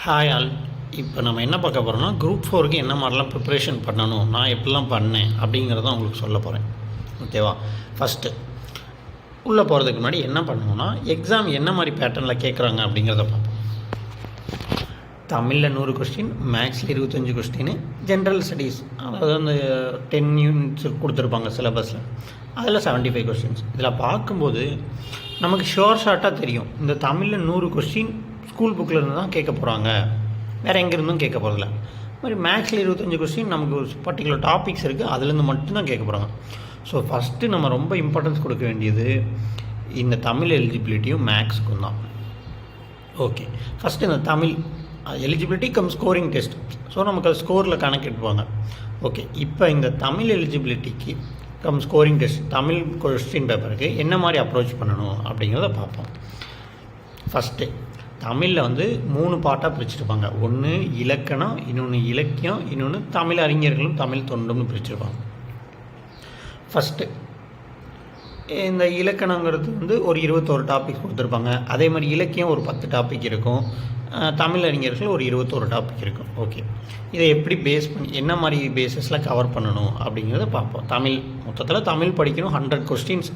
Hi all. இப்போ நம்ம என்ன பார்க்க போகிறோம்னா, குரூப் 4க்கு என்ன மாதிரிலாம் ப்ரிப்ரேஷன் பண்ணணும், நான் எப்படிலாம் பண்ணேன் அப்படிங்கிறத உங்களுக்கு சொல்ல போகிறேன். ஓகேவா? ஃபஸ்ட்டு உள்ளே போகிறதுக்கு முன்னாடி என்ன பண்ணணும்னா, எக்ஸாம் என்ன மாதிரி பேட்டர்னில் கேட்குறாங்க அப்படிங்கிறத பார்ப்போம். தமிழில் 100 கொஸ்டின், மேக்ஸில் 25 கொஸ்டின், ஜென்ரல் ஸ்டடீஸ் அதாவது அந்த 10 யூனிட்ஸ் கொடுத்துருப்பாங்க சிலபஸில், அதில் 75 கொஸ்டின்ஸ். இதில் பார்க்கும்போது நமக்கு ஷார்ட்டாக தெரியும், இந்த தமிழில் 100 கொஸ்டின் ஸ்கூல் புக்கில் இருந்து தான் கேட்க போகிறாங்க, வேறு எங்கேருந்தும் கேட்க போகிறதில்ல. இது மாதிரி மேக்ஸில் 25 கொஸ்டின் நமக்கு ஒரு பர்டிகுலர் டாபிக்ஸ் இருக்குது, அதுலேருந்து மட்டும்தான் கேட்க போகிறாங்க. ஸோ ஃபஸ்ட்டு நம்ம ரொம்ப இம்பார்ட்டன்ஸ் கொடுக்க வேண்டியது இந்த தமிழ் எலிஜிபிலிட்டியும் மேக்ஸுக்கும் தான். ஓகே, ஃபஸ்ட்டு இந்த Tamil eligibility cum scoring test. So நமக்கு அது ஸ்கோரில் கணக்கிட்டுவாங்க. ஓகே, இப்போ இந்த தமிழ் எலிஜிபிலிட்டிக்கு cum scoring test Tamil question பேப்பருக்கு என்ன மாதிரி அப்ரோச் பண்ணணும் அப்படிங்கிறத பார்ப்போம். ஃபஸ்ட்டு தமிழில் 3 பார்ட்டாக பிரிச்சுருப்பாங்க. ஒன்று இலக்கணம், இன்னொன்று இலக்கியம், இன்னொன்று தமிழ் அறிஞர்களும் தமிழ் தொண்டும்னு பிரிச்சுருப்பாங்க. ஃபஸ்ட்டு இந்த இலக்கணங்கிறது ஒரு 21 டாபிக் கொடுத்துருப்பாங்க. அதே மாதிரி இலக்கியம் ஒரு 10 டாபிக் இருக்கும், தமிழ் அறிஞர்கள் ஒரு 21 டாபிக் இருக்கும். ஓகே, இதை எப்படி பேஸ் பண்ணி என்ன மாதிரி பேஸஸில் கவர் பண்ணணும் அப்படிங்கிறத பார்ப்போம். மொத்தத்தில் தமிழ் படிக்கணும் 100 கொஸ்டின்ஸ்.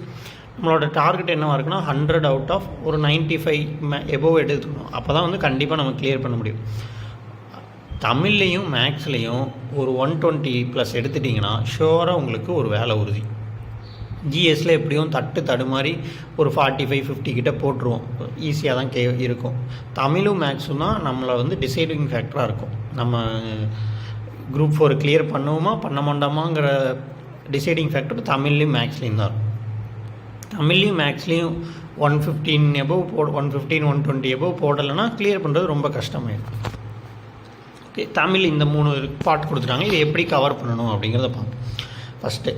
நம்மளோட டார்கெட் என்னவாக இருக்குன்னா 100 அவுட் ஆஃப் ஒரு 95 எபோவ் எடுத்துக்கணும். அப்போ தான் கண்டிப்பாக நம்ம கிளியர் பண்ண முடியும். தமிழ்லேயும் மேக்ஸ்லேயும் ஒரு 120+ எடுத்துட்டிங்கன்னா ஷோராக உங்களுக்கு ஒரு வேலை உறுதி. ஜிஎஸில் எப்படியும் தடுமாறி ஒரு 45-50 கிட்ட போட்டுருவோம், ஈஸியாக தான் இருக்கும். தமிழும் மேக்ஸும் தான் நம்மளை டிசைடிங் ஃபேக்டராக இருக்கும். நம்ம குரூப் 4 கிளியர் பண்ணுவோமா பண்ண மாட்டோமாங்கிற டிசைடிங் ஃபேக்டர் தமிழ்லேயும் மேக்ஸ்லேயும் தான் இருக்கும். தமிழ்லேயும் மேக்ஸ்லேயும் 115 எபோவ் 120 எபோவ் போடலைன்னா கிளியர் பண்ணுறது ரொம்ப கஷ்டமாயிருக்கும். ஓகே, தமிழ் இந்த 3 பார்ட் கொடுத்துட்டாங்க. இதை எப்படி கவர் பண்ணணும் அப்படிங்கிறத பார்ப்போம். ஃபஸ்ட்டு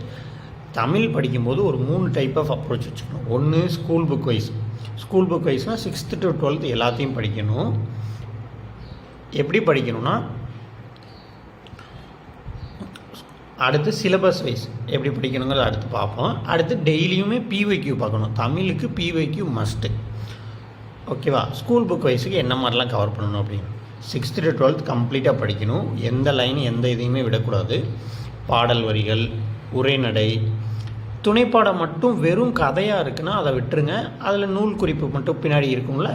தமிழ் படிக்கும்போது ஒரு 3 டைப் ஆஃப் அப்ரோச் வச்சுக்கணும். ஒன்று school book வைஸ்னால் 6th to 12th எல்லாத்தையும் படிக்கணும். எப்படி படிக்கணும்னா, அடுத்து சிலபஸ் வைஸ் எப்படி படிக்கணுங்கிறத அடுத்து பார்ப்போம். அடுத்து டெய்லியுமே பிஒய்க்யூ பார்க்கணும். தமிழுக்கு பிஒய்க்யூ மஸ்ட்டு. ஓகேவா? ஸ்கூல் புக் வைஸுக்கு என்ன மாதிரிலாம் கவர் பண்ணணும் அப்படின்னு 6th to 12th கம்ப்ளீட்டாக படிக்கணும். எந்த லைன் எந்த இதையுமே விடக்கூடாது. பாடல் வரிகள், உரைநடை, துணைப்பாடம் மட்டும் வெறும் கதையாக இருக்குன்னா அதை விட்டுருங்க. அதில் நூல் குறிப்பு மட்டும் பின்னாடி இருக்கும்ல,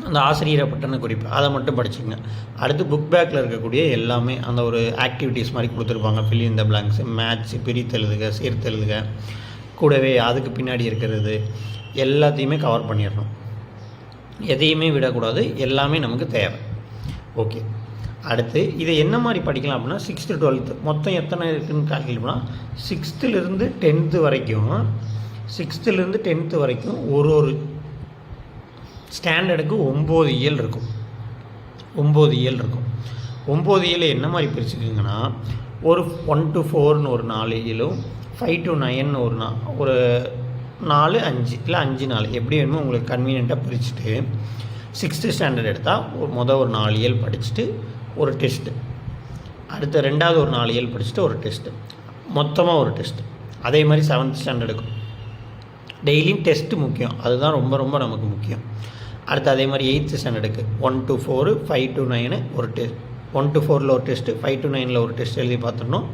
அந்த ஆசிரியரை பற்றின குறிப்பு, அதை மட்டும் படிச்சுங்க. அடுத்து புக் பேக்கில் இருக்கக்கூடிய எல்லாமே அந்த ஒரு ஆக்டிவிட்டீஸ் மாதிரி கொடுத்துருப்பாங்க. Fill in the blanks, match, பிரித்தெழுதுக, சேர்த்தெழுதுக, கூடவே அதுக்கு பின்னாடி இருக்கிறது எல்லாத்தையுமே கவர் பண்ணிடணும். எதையுமே விடக்கூடாது, எல்லாமே நமக்கு தேவை. ஓகே, அடுத்து இதை என்ன மாதிரி படிக்கலாம் அப்படின்னா 6th to 12th மொத்தம் எத்தனை இருக்குதுன்னு கால்குலேட் பண்ணால் 6th-லேருந்து 10th வரைக்கும் 6th-லேருந்து 10th வரைக்கும் ஒரு ஸ்டாண்டர்டுக்கு 9 இயல் இருக்கும். 9 இயல் இருக்கும். 9 இயல் என்ன மாதிரி பிரிச்சுக்குங்கன்னா, ஒரு 1 to 4ன்னு ஒரு 4 இயலும், 5 to 9ன்னு ஒரு 4, 5 இல்லை 5, 4 எப்படி வேணுமோ உங்களுக்கு கன்வீனியண்ட்டாக பிரிச்சுட்டு 6th ஸ்டாண்டர்ட் எடுத்தால் ஒரு 4 இயல் படிச்சுட்டு ஒரு டெஸ்ட்டு, அடுத்த 2வது ஒரு 4 இயல் படிச்சுட்டு ஒரு டெஸ்ட்டு, மொத்தமாக ஒரு டெஸ்ட்டு. அதே மாதிரி 7th ஸ்டாண்டர்டுக்கும் டெய்லியும் டெஸ்ட்டு முக்கியம். அதுதான் ரொம்ப ரொம்ப நமக்கு முக்கியம். அடுத்து அதே மாதிரி 8th ஸ்டாண்டர்டுக்கு 1 to 4, 5 to 9 ஒரு டெஸ்ட், 1 to 4ல் ஒரு டெஸ்ட்டு, 5 to 9ல் ஒரு டெஸ்ட் எழுதி பார்த்துடணும்.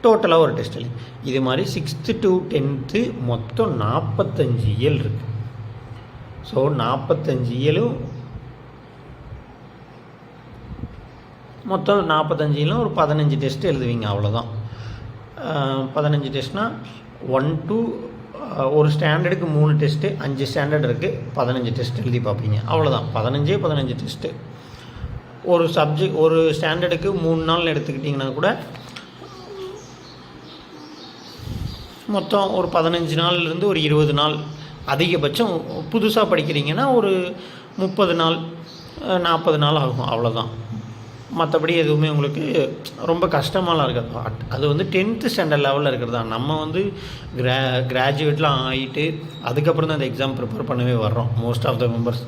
டோட்டலாக ஒரு டெஸ்ட் எழுதி. இது மாதிரி 6th to 10th மொத்தம் 45 இயல் இருக்குது. ஸோ 45 இயலும் மொத்தம் 45 இயலும் ஒரு 15 டெஸ்ட்டு எழுதுவீங்க, அவ்வளோதான். 15 டெஸ்ட்னால் 1 to ஒரு ஸ்டாண்டர்டுக்கு 3 டெஸ்ட்டு, 5 ஸ்டாண்டர்ட் இருக்குது, 15 டெஸ்ட் எழுதி பார்ப்பீங்க, அவ்வளோதான். 15 டெஸ்ட்டு. ஒரு சப்ஜெக்ட் ஒரு ஸ்டாண்டர்டுக்கு 3 நாள் எடுத்துக்கிட்டிங்கன்னா கூட மொத்தம் ஒரு 15 நாள்லேருந்து ஒரு 20 நாள் அதிகபட்சம். புதுசாக படிக்கிறீங்கன்னா ஒரு 30 நாள் 40 நாள் ஆகும், அவ்வளோதான். மற்றபடி எதுவுமே உங்களுக்கு ரொம்ப கஷ்டமாலாம் இருக்காது. அது 10th ஸ்டாண்டர்ட் லெவலில் இருக்கிறது தான். நம்ம கிராஜுவேட்லாம் ஆகிட்டு அதுக்கப்புறம் தான் அந்த எக்ஸாம் ப்ரிப்பேர் பண்ணவே வர்றோம். Most of the members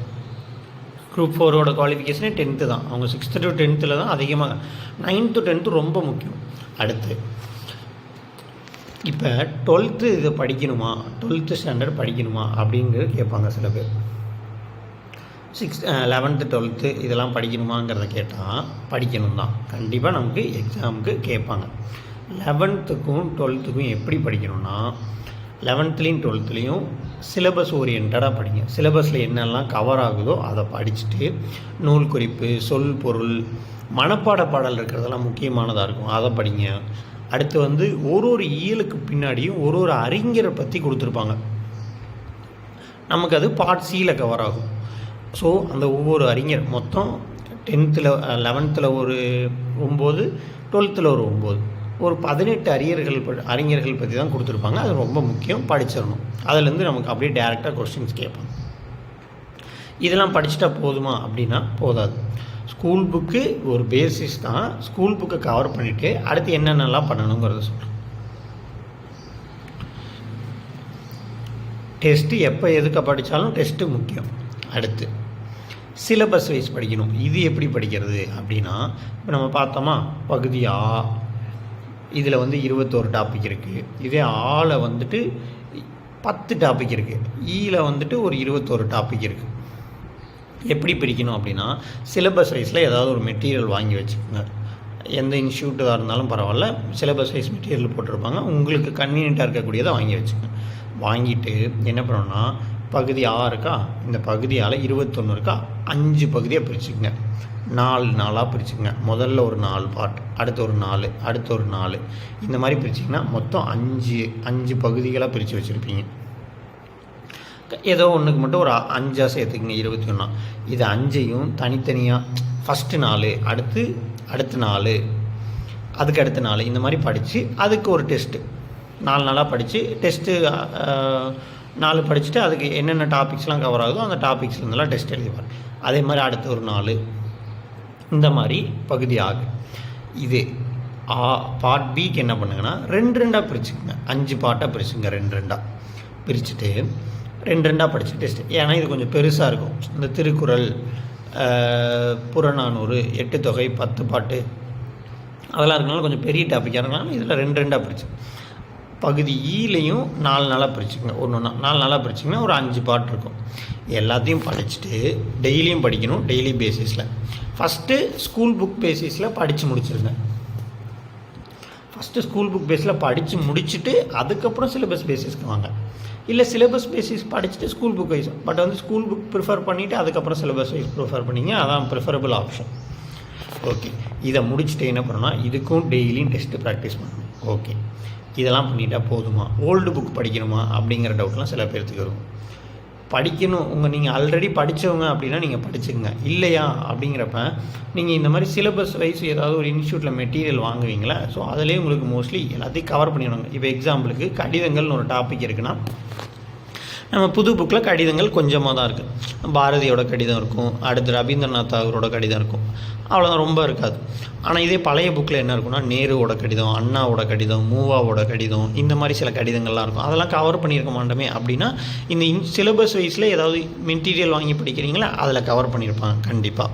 group 4ஓட குவாலிஃபிகேஷனே 10th தான். அவங்க 6th to 10th தான் அதிகமாக. 9th to 10th ரொம்ப முக்கியம். அடுத்து இப்போ 12th இதை படிக்கணுமா, 12th ஸ்டாண்டர்ட் படிக்கணுமா அப்படிங்கிறது கேட்பாங்க சில பேர். 11th 12th இதெல்லாம் படிக்கணுமாங்கிறத கேட்டால் படிக்கணும் தான். கண்டிப்பாக நமக்கு எக்ஸாமுக்கு கேட்பாங்க. 11த்துக்கும் 12த்துக்கும் எப்படி படிக்கணும்னா 11த்லேயும் 12த்லேயும் சிலபஸ் ஓரியன்டாக படிங்க. சிலபஸில் என்னெல்லாம் கவர் ஆகுதோ அதை படிச்சுட்டு நூல் குறிப்பு, சொல், பொருள், மனப்பாட பாடல் இருக்கிறதெல்லாம் முக்கியமானதாக இருக்கும், அதை படிங்க. அடுத்து வந்து ஒரு இயலுக்கு பின்னாடியும் ஒரு அறிஞரை பற்றி கொடுத்துருப்பாங்க. நமக்கு அது பார்ட் சியில் கவர் ஆகும். ஸோ அந்த ஒவ்வொரு அறிஞர் மொத்தம் 10th 11th ஒரு 9, 12th ஒரு 9, ஒரு 18 அறிஞர்கள் பற்றி தான் கொடுத்துருப்பாங்க. அது ரொம்ப முக்கியம், படிச்சிடணும். அதுலேருந்து நமக்கு அப்படியே டேரெக்டாக கொஸ்டின்ஸ் கேட்பாங்க. இதெல்லாம் படிச்சுட்டா போதுமா அப்படின்னா போதாது. ஸ்கூல் புக்கு ஒரு பேசிஸ் தான். ஸ்கூல் புக்கை கவர் பண்ணிவிட்டு அடுத்து என்னென்னலாம் பண்ணணுங்கிறத சொல்கிறேன். டெஸ்ட்டு எப்போ எதுக்க படித்தாலும் டெஸ்ட்டு முக்கியம். அடுத்து சிலபஸ் வைஸ் படிக்கணும். இது எப்படி படிக்கிறது அப்படின்னா, இப்போ நம்ம பார்த்தோமா பகுதி ஆ, இதில் வந்து 21 டாபிக் இருக்குது. இதே ஆல வந்துட்டு 10 டாபிக் இருக்குது. ஈயில் வந்துட்டு ஒரு 21 டாபிக் இருக்குது. எப்படி பிரிக்கணும் அப்படின்னா, சிலபஸ் வைஸில் ஏதாவது ஒரு மெட்டீரியல் வாங்கி வச்சுக்கோங்க. எந்த இன்ஸ்டியூட்டாக இருந்தாலும் பரவாயில்ல, சிலபஸ் வைஸ் மெட்டீரியல் போட்டிருப்பாங்க. உங்களுக்கு கன்வீனியண்ட்டாக இருக்கக்கூடியதை வாங்கி வச்சுக்கோங்க. வாங்கிட்டு என்ன பண்ணணும்னா, பகுதி ஆ இருக்கா, இந்த பகுதியால் 21 இருக்கா, 5 பகுதியாக பிரிச்சுக்கங்க. 4 நாளாக பிரிச்சுக்கங்க. முதல்ல ஒரு 4 பார்ட், அடுத்து ஒரு 4, அடுத்து ஒரு 4, இந்த மாதிரி பிரிச்சிங்கன்னா மொத்தம் 5 பகுதிகளாக பிரித்து வச்சுருப்பீங்க. ஏதோ ஒன்றுக்கு மட்டும் ஒரு 5 சேர்த்துக்குங்க, 21. இது 5ஐயும் தனித்தனியாக ஃபஸ்ட்டு 4, அடுத்து 4, அதுக்கு அடுத்த 4, இந்த மாதிரி படித்து அதுக்கு ஒரு டெஸ்ட்டு 4 நாளாக படித்து டெஸ்ட்டு 4 படிச்சுட்டு அதுக்கு என்னென்ன டாபிக்ஸ்லாம் கவர் ஆகுதோ அந்த டாபிக்ஸ்லேருந்தெல்லாம் டெஸ்ட் எழுதிப்பார். அதே மாதிரி அடுத்து ஒரு 4, இந்த மாதிரி பகுதி ஆகு. இது பார்ட் பிக்கு என்ன பண்ணுங்கன்னா 2 பிரிச்சுக்குங்க. 5 பார்ட்டாக பிரிச்சுங்க, 2 பிரிச்சுட்டு 2 படிச்சு டெஸ்ட். ஏன்னா இது கொஞ்சம் பெருசாக இருக்கும். இந்த திருக்குறள், புறநானூறு, 8 தொகை, 10 பாட்டு அதெல்லாம் இருக்கனால கொஞ்சம் பெரிய டாப்பிக்காக இருக்கனால இதில் 2 பிரிச்சு. பகுதி ஈலையும் 4 நாளாக பிரிச்சுக்கோங்க. 4 நாளாக பிரிச்சிங்கன்னா ஒரு 5 பார்ட் இருக்கும். எல்லாத்தையும் படிச்சுட்டு டெய்லியும் படிக்கணும். டெய்லி பேசிஸில் ஃபஸ்ட்டு ஸ்கூல் புக் பேசிஸில் படித்து முடிச்சிருங்க. ஃபஸ்ட்டு ஸ்கூல் புக் பேஸில் படித்து முடிச்சுட்டு அதுக்கப்புறம் சிலபஸ் பேசிஸ்க்கு வாங்க. இல்லை சிலபஸ் பேசிஸ் படிச்சுட்டு ஸ்கூல் புக் வைஸ், பட் வந்து ஸ்கூல் புக் ப்ரிஃபர் பண்ணிவிட்டு அதுக்கப்புறம் சிலபஸ் வைஸ் ப்ரிஃபர் பண்ணிங்க, அதான் ப்ரிஃபரபிள் ஆப்ஷன். ஓகே, இதை முடிச்சுட்டு என்ன பண்ணணும்னா இதுக்கும் டெய்லியும் டெஸ்ட்டு ப்ராக்டிஸ் பண்ணணும். ஓகே, இதெல்லாம் பண்ணிட்டா போதுமா, ஓல்டு புக் படிக்கணுமா அப்படிங்கிற டவுட்லாம் சில பேர்த்துக்கு இருக்கும். படிக்கணும், நீங்கள் ஆல்ரெடி படித்தவங்க அப்படின்னா நீங்கள் படிச்சுங்க. இல்லையா அப்படிங்கிறப்ப நீங்கள் இந்த மாதிரி சிலபஸ் வைஸ் ஏதாவது ஒரு இன்ஸ்டியூட்டில் மெட்டீரியல் வாங்குவீங்களா, ஸோ அதிலே உங்களுக்கு மோஸ்ட்லி எல்லாத்தையும் கவர் பண்ணிவிடுவாங்க. இப்போ எக்ஸாம்பிளுக்கு கடிதங்கள்னு ஒரு டாபிக் இருக்குன்னா, நம்ம புது புக்கில் கடிதங்கள் கொஞ்சமாக தான் இருக்குது. பாரதியோட கடிதம் இருக்கும், அடுத்து ரவீந்திரநாத் தாகூரோட கடிதம் இருக்கும், அவ்வளோதான், ரொம்ப இருக்காது. ஆனால் இதே பழைய புக்கில் என்ன இருக்குன்னா, நேருவோட கடிதம், அண்ணாவோட கடிதம், மூவாவோட கடிதம், இந்த மாதிரி சில கடிதங்கள்லாம் இருக்கும். அதெல்லாம் கவர் பண்ணியிருக்க மாட்டோமே அப்படின்னா இந்த சிலபஸ் வைஸில் ஏதாவது மெட்டீரியல் வாங்கி படிக்கிறீங்களா அதில் கவர் பண்ணியிருப்பாங்க கண்டிப்பாக.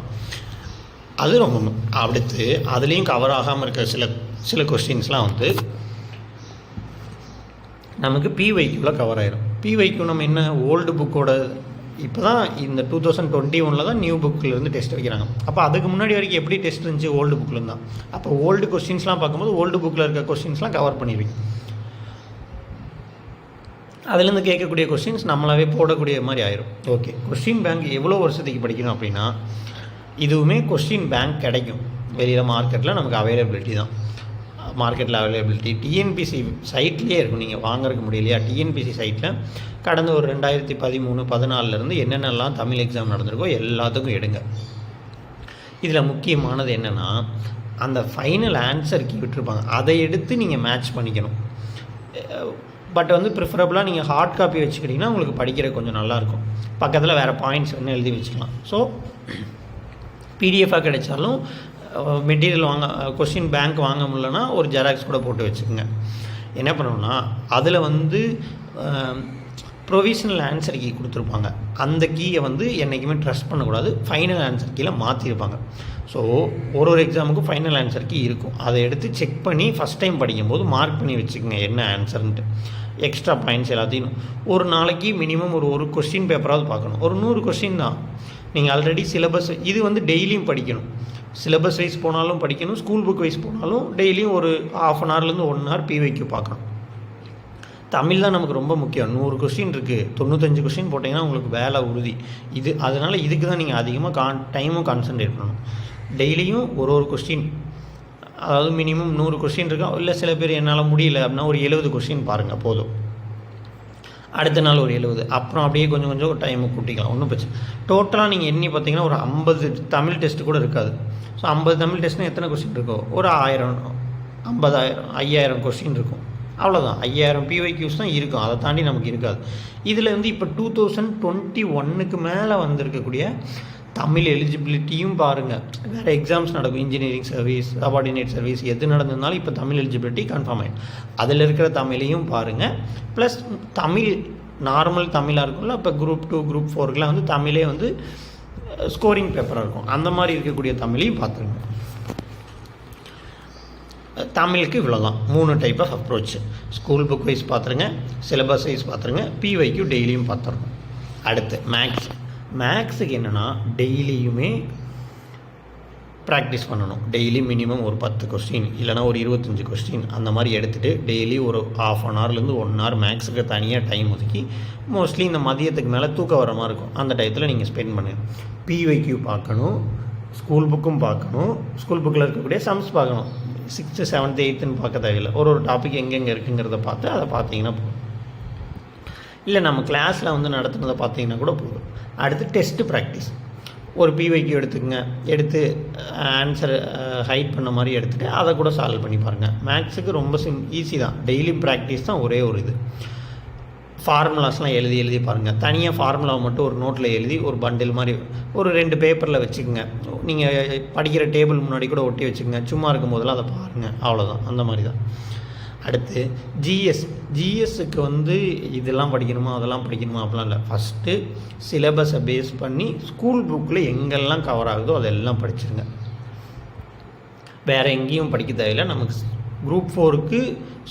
அது ரொம்ப அடுத்து அதுலேயும் கவர் ஆகாமல் இருக்க சில கொஸ்டின்ஸ்லாம் வந்து நமக்கு பிஒய்க்யூவில் கவர் ஆயிரும். பிஒய்க்யூ நம்ம என்ன ஓல்டு புக்கோட இப்போ தான் இந்த 2021 தான் நியூ புக்கிலேருந்து டெஸ்ட் வைக்கிறாங்க. அப்போ அதுக்கு முன்னாடி வரைக்கும் எப்படி டெஸ்ட் இருந்துச்சு, ஓல்டு புக்கில் தான். அப்போ ஓல்டு கொஸ்டின்ஸ்லாம் பார்க்கும்போது ஓல்டு புக்கில் இருக்க கொஸ்டின்ஸ்லாம் கவர் பண்ணிடுவீங்க. அதுலேருந்து கேட்கக்கூடிய கொஸ்டின்ஸ் நம்மளாவே போடக்கூடிய மாதிரி ஆயிரும். ஓகே, கொஸ்டின் பேங்க் எவ்வளோ வருஷத்துக்கு படிக்கணும் அப்படின்னா, இதுவுமே கொஸ்டின் பேங்க் கிடைக்கும் வெளியில், மார்க்கெட்டில் நமக்கு அவைலபிலிட்டி தான். மார்க்கெட்டில் அவைலபிலிட்டி டிஎன்பிசி சைட்லேயே இருக்கும். நீங்கள் வாங்குறதுக்கு முடியலையா, டிஎன்பிசி சைட்டில் கடந்த ஒரு 2013, 14 என்னென்னலாம் தமிழ் எக்ஸாம் நடந்திருக்கோ எல்லாத்துக்கும் எடுங்க. இதில் முக்கியமானது என்னென்னா, அந்த ஃபைனல் ஆன்சர் கீ விட்டுருப்பாங்க, அதை எடுத்து நீங்கள் மேட்ச் பண்ணிக்கணும். பட் வந்து ப்ரிஃபரபுளாக நீங்கள் ஹார்ட் காப்பி வச்சுக்கிட்டிங்கன்னா உங்களுக்கு படிக்கிற கொஞ்சம் நல்லாயிருக்கும். பக்கத்தில் வேறு பாயிண்ட்ஸ் வந்து எழுதி வச்சுக்கலாம். ஸோ பிடிஎஃபாக கிடைச்சாலும் மெட்டீரியல் கொஸ்டின் பேங்க் வாங்க முடியலன்னா ஒரு ஜெராக்ஸ் கூட போட்டு வச்சுக்கோங்க. என்ன பண்ணணும்னா அதில் வந்து ப்ரொவிஷனல் ஆன்சர் கீ கொடுத்துருப்பாங்க. அந்த கீயை வந்து என்றைக்குமே ட்ரஸ்ட் பண்ணக்கூடாது. ஃபைனல் ஆன்சர் கீழே மாற்றிருப்பாங்க. ஸோ ஒரு எக்ஸாமுக்கும் ஃபைனல் ஆன்சர் கீ இருக்கும். அதை எடுத்து செக் பண்ணி ஃபஸ்ட் டைம் படிக்கும்போது மார்க் பண்ணி வச்சுக்கோங்க என்ன ஆன்சர்ன்ட்டு. எக்ஸ்ட்ரா பாயிண்ட்ஸ் எல்லாத்தையும் ஒரு நாளைக்கு மினிமம் ஒரு கொஸ்டின் பேப்பராவது பார்க்கணும். ஒரு 100 கொஸ்டின் தான். நீங்கள் ஆல்ரெடி சிலபஸ் இது வந்து டெய்லியும் படிக்கணும். சிலபஸ் வைஸ் போனாலும் படிக்கணும், ஸ்கூல் புக் வைஸ் போனாலும் டெய்லியும் ஒரு 1/2 ஹவர்லேருந்து 1 ஹவர் பிவைக்யூ பார்க்கணும். தமிழ் தான் நமக்கு ரொம்ப முக்கியம். 100 கொஸ்டின் இருக்குது, 95 கொஸ்டின் போட்டிங்கன்னா உங்களுக்கு வேலை உறுதி. அதனால் இதுக்கு தான் நீங்கள் அதிகமாக டைமும் கான்சன்ட்ரேட் பண்ணணும். டெய்லியும் ஒரு கொஸ்டின், அதாவது மினிமம் 100 கொஸ்டின் இருக்கா, இல்லை சில பேர் என்னால் முடியல அப்படின்னா ஒரு 70 கொஸ்டின் பாருங்கள் போதும். அடுத்த நாள் ஒரு 70, அப்புறம் அப்படியே கொஞ்சம் கொஞ்சம் டைமை கூட்டிக்கலாம், ஒன்றும் பிரச்சனை. டோட்டலாக நீங்கள் எண்ணி பார்த்தீங்கன்னா ஒரு 50 தமிழ் டெஸ்ட்டு கூட இருக்காது. ஸோ 50 தமிழ் டெஸ்ட்னால் எத்தனை கொஸ்டின் இருக்கும்? ஒரு 1000, 50,000, 5000 கொஸ்டின் இருக்கும். அவ்வளோதான். 5000 பிவைக்யூஸ் தான் இருக்கும், அதை தாண்டி நமக்கு இருக்காது. இதில் வந்து இப்போ 2021க்கு மேலே வந்திருக்கக்கூடிய தமிழ் எலிஜிபிலிட்டியும் பாருங்கள். வேறு எக்ஸாம்ஸ் நடக்கும், இன்ஜினியரிங் சர்வீஸ், சபார்டினேட் சர்வீஸ், எது நடந்திருந்தாலும் இப்போ தமிழ் எலிஜிபிலிட்டி கன்ஃபார்ம் ஆகிடும். அதில் இருக்கிற தமிழையும் பாருங்கள். ப்ளஸ் தமிழ் நார்மல் தமிழாக இருக்கும்ல, இப்போ குரூப் 2 குரூப் 4க்குலாம் வந்து தமிழே வந்து ஸ்கோரிங் பேப்பராக இருக்கும். அந்த மாதிரி இருக்கக்கூடிய தமிழையும் பார்த்துருங்க. தமிழுக்கு இவ்வளோ தான். 3 type of approach. School book wise பார்த்துருங்க, சிலபஸ் வைஸ் பார்த்துருங்க, பிவைக்யூ டெய்லியும் பார்த்துருங்க. அடுத்து மேக்ஸுக்கு என்னென்னா டெய்லியுமே ப்ராக்டிஸ் பண்ணணும். டெய்லி மினிமம் ஒரு 10 கொஸ்டின் இல்லைனா ஒரு 25 கொஸ்டின் அந்த மாதிரி எடுத்துகிட்டு டெய்லி ஒரு 1/2 ஹவர்லேருந்து 1 ஹவர் மேக்ஸுக்கு தனியாக டைம் ஒதுக்கி, மோஸ்ட்லி இந்த மதியத்துக்கு மேலே தூக்கம் வர மாதிரி இருக்கும், அந்த டயத்தில் நீங்கள் ஸ்பெண்ட் பண்ணுங்கள். பிவைக்யூ பார்க்கணும், ஸ்கூல் புக்கும் பார்க்கணும், ஸ்கூல் புக்கில் இருக்கக்கூடிய சம்ஸ் பார்க்கணும். 6th 7th 8th பார்க்க தேவையில்லை. ஒரு டாபிக் எங்கெங்கே இருக்குங்கிறத பார்த்து அதை பார்த்தீங்கன்னா போதும். இல்லை நம்ம கிளாஸில் வந்து நடத்துனதை பார்த்தீங்கன்னா கூட போதும். அடுத்து டெஸ்ட்டு ப்ராக்டிஸ். ஒரு பிவைக்யூ எடுத்து ஆன்சர் ஹைட் பண்ண மாதிரி எடுத்துகிட்டு அதை கூட சால்வ் பண்ணி பாருங்கள். மேக்ஸுக்கு ரொம்ப ஈஸி தான். டெய்லி ப்ராக்டிஸ் தான் ஒரே ஒரு இது. ஃபார்முலாஸ்லாம் எழுதி பாருங்கள். தனியாக ஃபார்முலாவை மட்டும் ஒரு நோட்டில் எழுதி ஒரு பண்டில் மாதிரி ஒரு 2 பேப்பரில் வச்சுக்கோங்க. நீங்கள் படிக்கிற டேபிள் முன்னாடி கூட ஒட்டி வச்சுக்கோங்க. சும்மா இருக்கும் போதெல்லாம் அதை பாருங்கள். அவ்வளோதான், அந்த மாதிரி தான். அடுத்து ஜிஎஸ்ஸுக்கு வந்து இதெல்லாம் படிக்கணுமா அதெல்லாம் படிக்கணுமா அப்படிலாம் இல்லை. ஃபஸ்ட்டு சிலபஸை பேஸ் பண்ணி ஸ்கூல் புக்கில் எங்கெல்லாம் கவர் ஆகுதோ அதெல்லாம் படிச்சுருங்க. வேறு எங்கேயும் படிக்க தேவையில்லை. நமக்கு குரூப் 4க்கு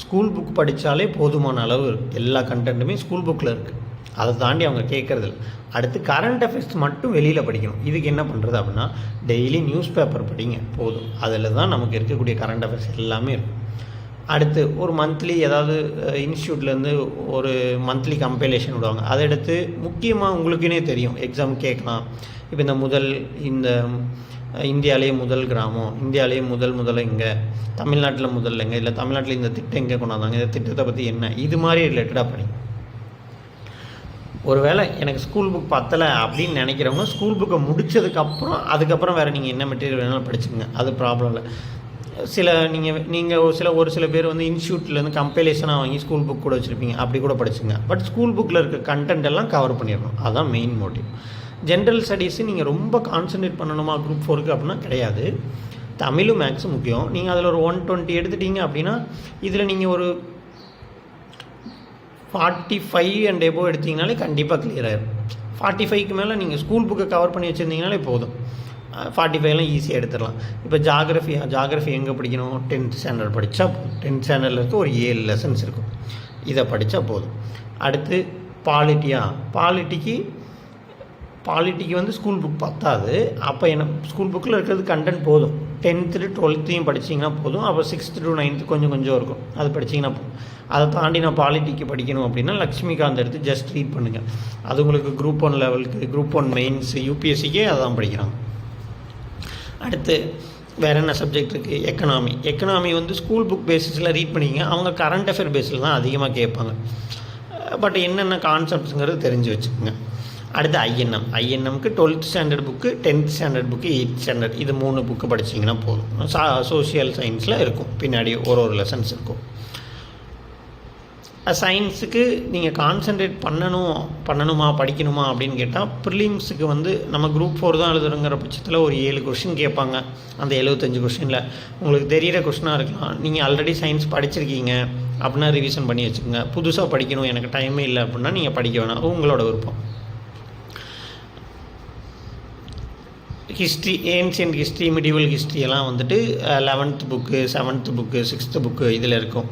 ஸ்கூல் புக் படித்தாலே போதுமான அளவு எல்லா கண்டென்ட்டுமே ஸ்கூல் புக்கில் இருக்குது. அதை தாண்டி அவங்க கேட்குறதில்ல. அடுத்து கரண்ட் அஃபேர்ஸ் மட்டும் வெளியில் படிக்கணும். இதுக்கு என்ன பண்ணுறது அப்படின்னா டெய்லி நியூஸ் பேப்பர் படிங்க போதும். அதில் தான் நமக்கு இருக்கக்கூடிய கரண்ட் அஃபேர்ஸ் எல்லாமே இருக்கும். அடுத்து ஒரு மந்த்லி ஏதாவது இன்ஸ்டியூட்லேருந்து ஒரு மந்த்லி கம்பைலேஷன் விடுவாங்க, அதை எடுத்து முக்கியமாக உங்களுக்குன்னே தெரியும் எக்ஸாம் கேட்கலாம். இப்போ இந்த இந்தியாவிலேயே முதல் கிராமம், இந்தியாவிலேயே முதல்ல எங்கே, தமிழ்நாட்டில் முதல்ல எங்கே, இல்லை தமிழ்நாட்டில் இந்த திட்டம் எங்கே கொண்டாந்தாங்க, இந்த திட்டத்தை பற்றி என்ன, இது மாதிரி ரிலேட்டடாக படிங்க. ஒருவேளை எனக்கு ஸ்கூல் புக் பத்தலை அப்படின்னு நினைக்கிறவங்க ஸ்கூல் புக்கை அதுக்கப்புறம் வேறு நீங்கள் என்ன மெட்டீரியல் வேணாலும் படிச்சுங்க, அது ப்ராப்ளம் இல்லை. ஒரு சில பேர் வந்து இன்ஸ்டியூட்லேருந்து கம்பைலேஷனாக வாங்கி ஸ்கூல் புக் கூட வச்சுருப்பீங்க, அப்படி கூட படிச்சுங்க. பட் ஸ்கூல் புக்கில் இருக்க கண்டென்ட் எல்லாம் கவர் பண்ணிடணும், அதுதான் மெயின் மோட்டிவ். ஜென்ரல் ஸ்டடீஸு நீங்கள் ரொம்ப கான்சன்ட்ரேட் பண்ணணுமா குரூப் 4க்கு அப்படின்னா கிடையாது. தமிழும் மேக்ஸும் முக்கியம். நீங்கள் அதில் ஒரு 120 எடுத்துட்டீங்க அப்படின்னா இதில் நீங்கள் ஒரு 45 அண்ட் எபோவ் எடுத்திங்கனாலே கண்டிப்பாக கிளியர் ஆகிடும். 45க்கு மேலே நீங்கள் ஸ்கூல் புக்கை கவர் பண்ணி வச்சுருந்தீங்கனாலே போதும். 45லாம் ஈஸியாக எடுத்துடலாம். இப்போ ஜாகிரஃபி எங்கே படிக்கணும்? 10th ஸ்டாண்டர்ட் படித்தா போதும். 10th ஸ்டாண்டர்டில் இருக்க ஒரு 7 லெசன்ஸ் இருக்கும், இதை படித்தா போதும். அடுத்து பாலிட்டிக்கு வந்து ஸ்கூல் புக் பத்தாது. அப்போ என்ன, ஸ்கூல் புக்கில் இருக்கிறது கண்டென்ட் போதும். 10th 12th படிச்சிங்கன்னா போதும். அப்போ 6th to 9th கொஞ்சம் இருக்கும், அது படிச்சிங்கன்னா போதும். அதை தாண்டி நான் பாலிட்டிக்கு படிக்கணும் அப்படின்னா லக்ஷ்மிகாந்த் எடுத்து ஜஸ்ட் ரீட் பண்ணுங்கள். அது உங்களுக்கு குரூப் 1 லெவலுக்கு, குரூப் 1 மெயின்ஸ், யூபிஎஸ்சிக்கே அதான் படிக்கிறாங்க. அடுத்து வேறு என்ன சப்ஜெக்ட் இருக்குது? எக்கனாமி வந்து ஸ்கூல் புக் பேசிஸில் ரீட் பண்ணிக்கங்க. அவங்க கரண்ட் அஃபேர் பேஸில் தான் அதிகமாக கேட்பாங்க. பட் என்னென்ன கான்செப்ட்ஸுங்கிறது தெரிஞ்சு வச்சுக்கோங்க. அடுத்து ஐஎன்எம்க்கு 12th standard book, 10th standard book, 8th standard, இது 3 புக்கு படிச்சிங்கன்னா போதும். சோஷியல் சயின்ஸில் இருக்கும், பின்னாடி ஒரு லெசன்ஸ் இருக்கும். சயின்ஸுக்கு நீங்கள் கான்சன்ட்ரேட் பண்ணணுமா படிக்கணுமா அப்படின்னு கேட்டால் ப்ரிலிம்ஸுக்கு வந்து நம்ம குரூப் 4 தான் எழுதுறங்கிற பட்சத்தில் ஒரு 7 கொஸ்டின் கேட்பாங்க. அந்த 75 கொஸ்டினில் உங்களுக்கு தெரிகிற கொஸ்டினாக இருக்கலாம். நீங்கள் ஆல்ரெடி சயின்ஸ் படிச்சிருக்கீங்க அப்படின்னா ரிவிஷன் பண்ணி வச்சுக்கோங்க. புதுசாக படிக்கணும் எனக்கு டைமே இல்லை அப்படின்னா நீங்கள் படிக்க வேணாம், உங்களோட விருப்பம். ஹிஸ்ட்ரி, ஏன்ஷியன்ட் ஹிஸ்ட்ரி, மிடிவல் ஹிஸ்ட்ரியெல்லாம் வந்துட்டு 11th book, 7th book, 6th book இதில் இருக்கும்.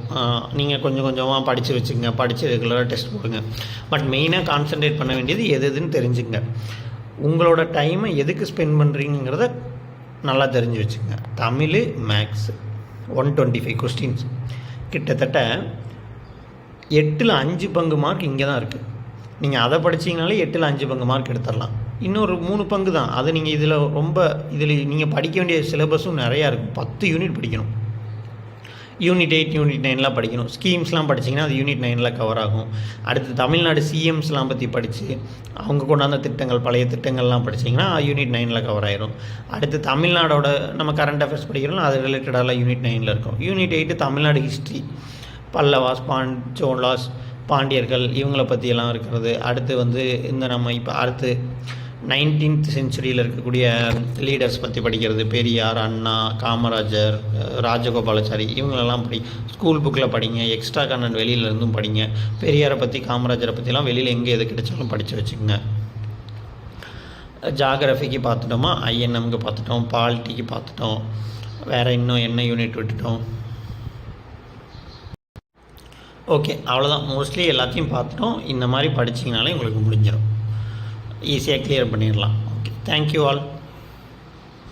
நீங்கள் கொஞ்சம் கொஞ்சமாக படித்து வச்சுக்கோங்க, படித்து ரெகுலராக டெஸ்ட் போடுங்க. பட் மெயினாக கான்சன்ட்ரேட் பண்ண வேண்டியது எதுன்னு தெரிஞ்சுங்க. உங்களோட டைமை எதுக்கு ஸ்பெண்ட் பண்ணுறீங்கிறத நல்லா தெரிஞ்சு வச்சுங்க. தமிழ், மேக்ஸ் 125 கொஸ்டின்ஸ், கிட்டத்தட்ட 8ல் 5 பங்கு மார்க் இங்கே தான் இருக்குது. நீங்கள் அதை படிச்சிங்கனாலே 8ல் 5 பங்கு மார்க் எடுத்துடலாம். இன்னொரு 3 பங்கு தான் அது. நீங்கள் இதில் நீங்கள் படிக்க வேண்டிய சிலபஸும் நிறையா இருக்கும். 10 யூனிட் படிக்கணும். யூனிட் 8, யூனிட் 9லாம் படிக்கணும். ஸ்கீம்ஸ்லாம் படிச்சிங்கன்னா அது யூனிட் 9ல் கவர் ஆகும். அடுத்து தமிழ்நாடு சிஎம்ஸ்லாம் பற்றி படித்து அவங்க கொண்டாந்த திட்டங்கள், பழைய திட்டங்கள்லாம் படிச்சிங்கன்னா யூனிட் 9ல் கவர் ஆயிரும். அடுத்து தமிழ்நாடோட நம்ம கரண்ட் அஃபேர்ஸ் படிக்கிறோம், அது ரிலேட்டடாலாம் யூனிட் 9ல் இருக்கும். Unit 8 Tamil Nadu history, Pallavas, Cholas, பாண்டியர்கள் இவங்கள பற்றியெல்லாம் இருக்கிறது. அடுத்து இந்த நம்ம இப்போ அடுத்து 19th செஞ்சுரியில் இருக்கக்கூடிய லீடர்ஸ் பற்றி படிக்கிறது. பெரியார், அண்ணா, காமராஜர், ராஜகோபாலாச்சாரி இவங்களெல்லாம் ஸ்கூல் புக்கில் படிங்க. எக்ஸ்ட்ரா கண்டென்ட் வெளியிலேருந்தும் படிங்க. பெரியாரை பற்றி, காமராஜரை பற்றிலாம் வெளியில் எங்கே எது கிடைச்சாலும் படித்து வச்சுக்கோங்க. ஜாகிரஃபிக்கு பார்த்துட்டோமா, ஐஎன்எம்க்கு பார்த்துட்டோம், பாலிட்டிக்கு பார்த்துட்டோம். வேறு இன்னும் என்ன யூனிட் விட்டுட்டோம்? ஓகே, அவ்வளோதான். மோஸ்ட்லி எல்லாத்தையும் பார்த்துட்டோம். இந்த மாதிரி படிச்சிங்கனாலே உங்களுக்கு முடிஞ்சிடும். ஈஸியாக கிளியர் பண்ணிடலாம். Okay, thank you all.